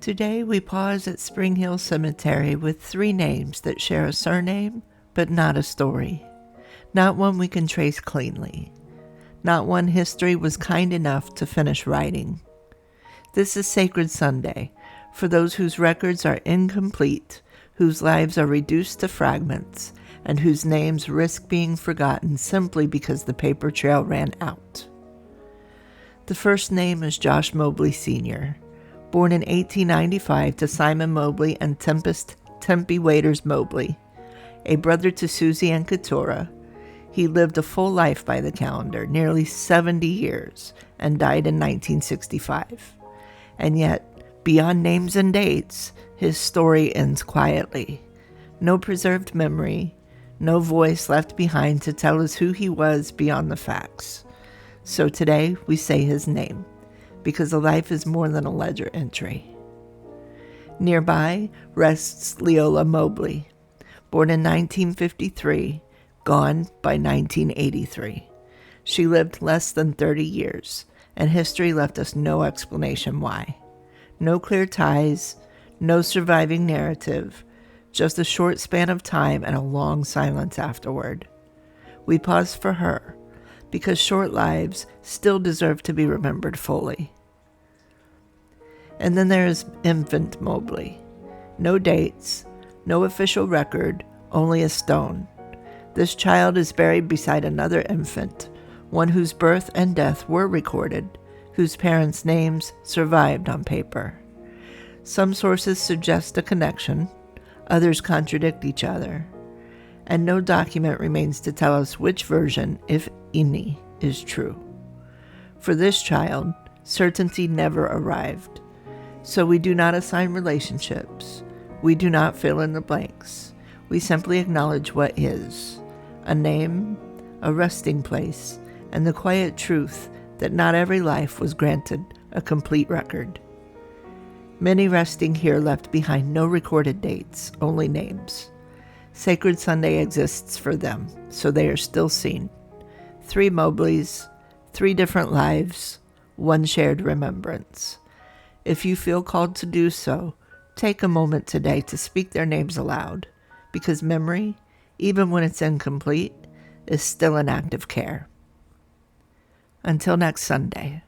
Today we pause at Spring Hill Cemetery with 3 names that share a surname, but not a story. Not one we can trace cleanly. Not one history was kind enough to finish writing. This is Sacred Sunday, for those whose records are incomplete, whose lives are reduced to fragments, and whose names risk being forgotten simply because the paper trail ran out. The first name is Josh Mobley Sr., born in 1895 to Simon Mobley and Tempest Tempe Waiters Mobley. A brother to Susie and Keturah, he lived a full life by the calendar, nearly 70 years, and died in 1965. And yet, beyond names and dates, his story ends quietly. No preserved memory, no voice left behind to tell us who he was beyond the facts. So today we say his name, because a life is more than a ledger entry. Nearby rests Leola Mobley, born in 1953, gone by 1983. She lived less than 30 years, and history left us no explanation why. No clear ties, no surviving narrative, just a short span of time and a long silence afterward. We pause for her, because short lives still deserve to be remembered fully. And then there is Infant Mobley. No dates, no official record, only a stone. This child is buried beside another infant, one whose birth and death were recorded, whose parents' names survived on paper. Some sources suggest a connection, others contradict each other, and no document remains to tell us which version, if any, is true. For this child, certainty never arrived. So we do not assign relationships. We do not fill in the blanks. We simply acknowledge what is: a name, a resting place, and the quiet truth that not every life was granted a complete record. Many resting here left behind no recorded dates, only names. Sacred Sunday exists for them, so they are still seen. 3 Mobleys, 3 different lives, 1 shared remembrance. If you feel called to do so, take a moment today to speak their names aloud, because memory, even when it's incomplete, is still an act of care. Until next Sunday.